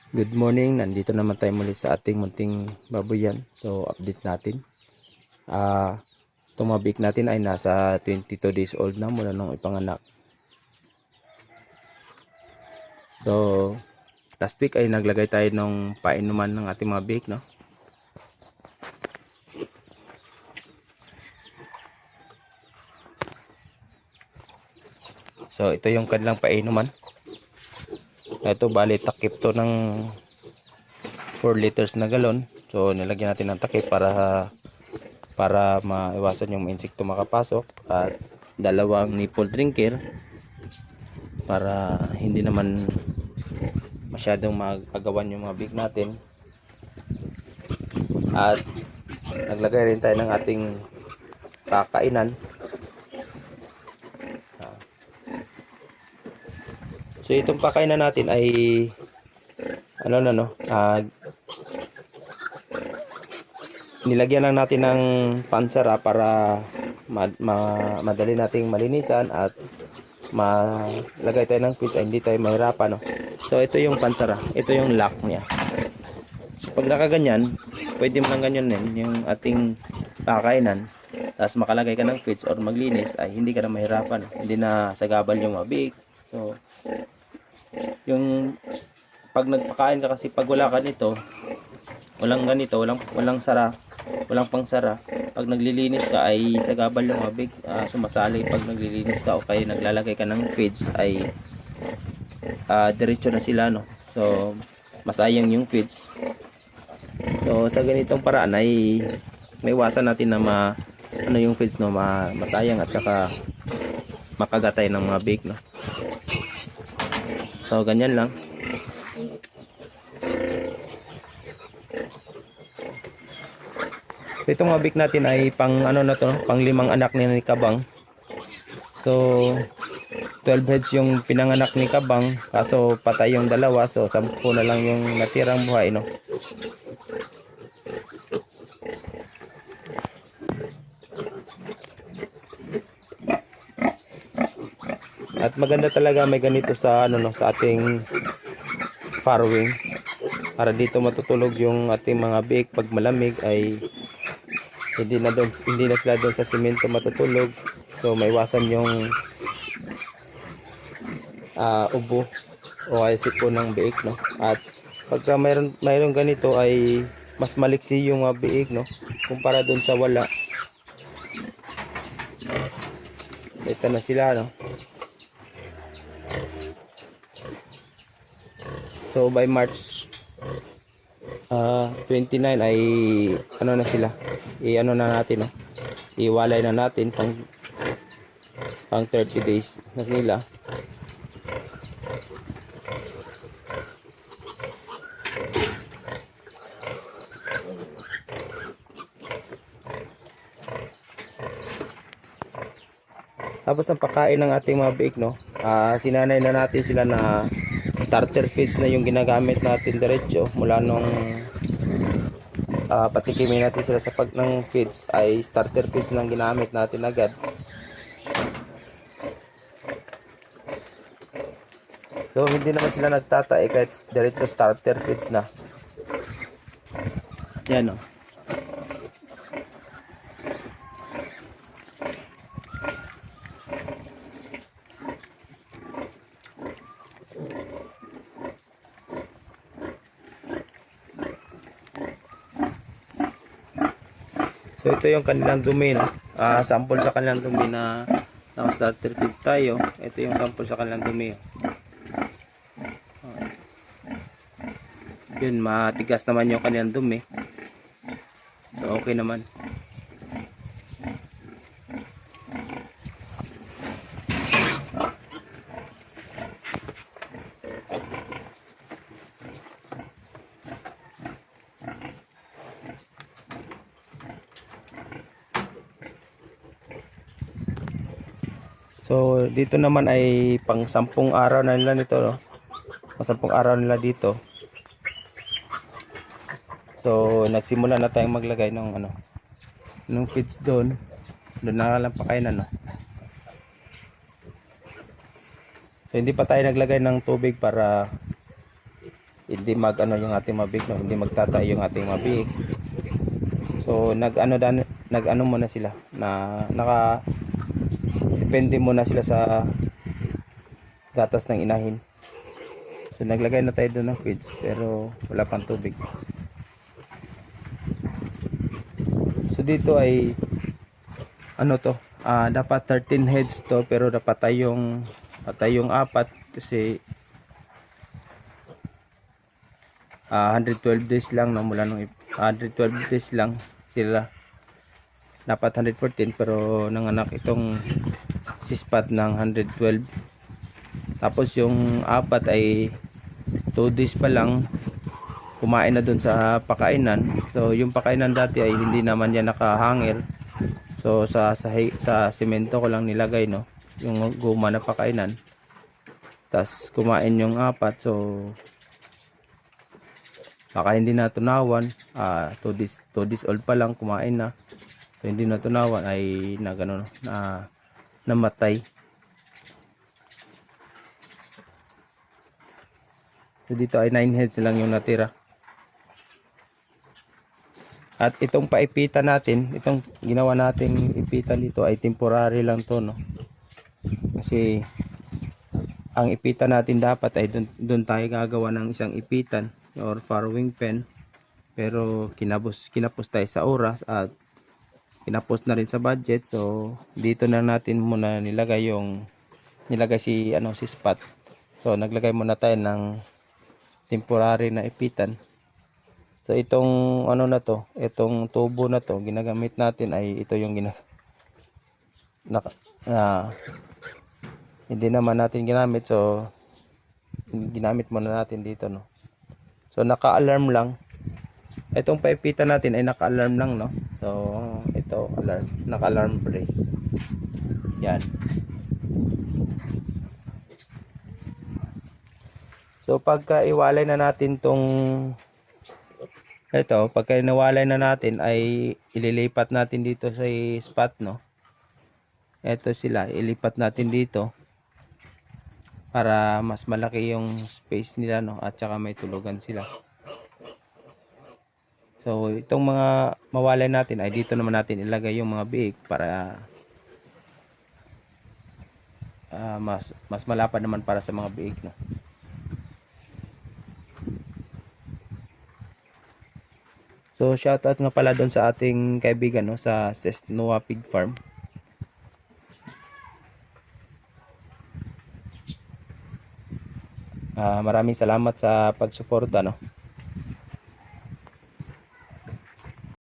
Good morning, nandito naman tayo muli sa ating munting baboyan. So, update natin. Itong mga bake natin ay nasa 22 days old na mula nung ipanganak. So, last week ay naglagay tayo ng painuman ng ating mga bake, no? So, ito yung kanilang painuman. Ito, bali takip to ng 4 liters na galon. So, nilagyan natin ng takip para maiwasan yung insekto makapasok, at dalawang nipple drinker para hindi naman masyadong magagawan yung mga big natin. At naglagay rin tayo ng ating kakainan. So itong pakainan natin ay nilagyan lang natin ng pansara para madali nating malinisan at malagay tayo ng feeds ay hindi tayo mahirapan, no? So ito yung pansara, ito yung lock niya. So pag nakaganyan, pwede mo lang ganyan din yung ating kakainan, tapos makalagay ka ng feeds or maglinis, ay hindi ka na mahirapan, hindi na sagabal yung mabig. So yung pag nagpakain ka, kasi pag wala ka nito, walang ganito, walang sara, walang pangsara, pag naglilinis ka ay sagabal yung mabig, sumasali pag naglilinis ka o kaya naglalagay ka ng feeds ay diretso na sila, no? So masayang yung feeds. So sa ganitong paraan ay maiwasan natin na yung feeds, no, masayang at saka makagatay ng mga bake, no? So ganyan lang. So itong mga bake natin ay pang pang 5 anak ni Kabang. So 12 heads yung pinanganak ni Kabang, kaso patay yung dalawa, so 10 na lang yung natirang buhay, no? At maganda talaga may ganito sa sa ating farrowing, para dito matutulog yung ating mga bake pag malamig, ay hindi na sila doon sa semento matutulog. So maiwasan yung ubo o ay sipon ng biik, no? At pagka mayroon ganito ay mas maliksi yung biik, no, kumpara doon sa wala. Ito na sila, no? So by March 29 ay na sila, na natin, no? Iwalay na natin pang 30 days na sila. Tapos ang pagkain ng ating mga bake, no, sinanay na natin sila na starter feeds na yung ginagamit natin diretso mula nung patikimin natin sila sa ng feeds, ay starter feeds nang ginamit natin agad. So hindi naman sila nagtatae kahit diretso starter feeds na. Yan, no. So ito yung kanilang dumi, no? Sample sa kanilang dumi na starter feeds tayo. Ito yung sample sa kanilang dumi. Yun, matigas naman yung kanilang dumi. So okay naman. So dito naman ay pang 10 araw na nila nito, no? Pang 10 araw nila dito. So nagsimula na tayong maglagay ng ng feeds doon. Doon na lang pakainan, no? So hindi pa tayo naglagay ng tubig para hindi mag-ano yung ating mabik, no? Hindi magtatayo yung ating mabik. So nag-ano muna sila na depende muna sila sa gatas ng inahin. So naglagay na tayo doon ng feeds pero wala pang tubig. So dito ay ano to, dapat 13 heads to pero patay yung 4 kasi 112 days lang, no, mula nung 112 days lang sila. Dapat 114 pero nanganak itong sispat ng 112. Tapos yung 4 ay 2 days pa lang kumain na dun sa pakainan. So yung pakainan dati ay hindi naman yan nakahangir. So sa semento ko lang nilagay, no, yung guma na pakainan. Tas kumain yung 4. So baka hindi natunawan, 2 days old pa lang kumain na. So hindi natunawan ay nagano na namatay. So dito ay 9 heads lang yung natira. At itong paipitan natin, itong ginawa nating ipitan dito ay temporary lang to, no. Kasi ang ipitan natin dapat ay doon tayo gagawa ng isang ipitan or farrowing pen. Pero kinapos tayo sa oras at kinapos na rin sa budget. So dito na natin muna nilagay si spot. So naglagay muna tayo ng temporary na ipitan. So itong ano na to, itong tubo na to, ginagamit natin ay ito yung hindi naman natin ginamit, so ginamit muna natin dito, no. So naka-alarm lang. Itong paipitan natin ay naka-alarm lang, no. So ito alarm, naka-alarm break. Yan. So pagka iwalay na natin pagka inawalay na natin ay ililipat natin dito sa spot, no. Ito sila, ilipat natin dito para mas malaki yung space nila, no, at saka may tulugan sila. So itong mga mawalay natin ay dito naman natin ilagay yung mga biik para mas malapad naman para sa mga biik, no. So shoutout nga pala doon sa ating kaibigan, no, sa Sesnoa Pig Farm. Maraming salamat sa pagsuporta, no.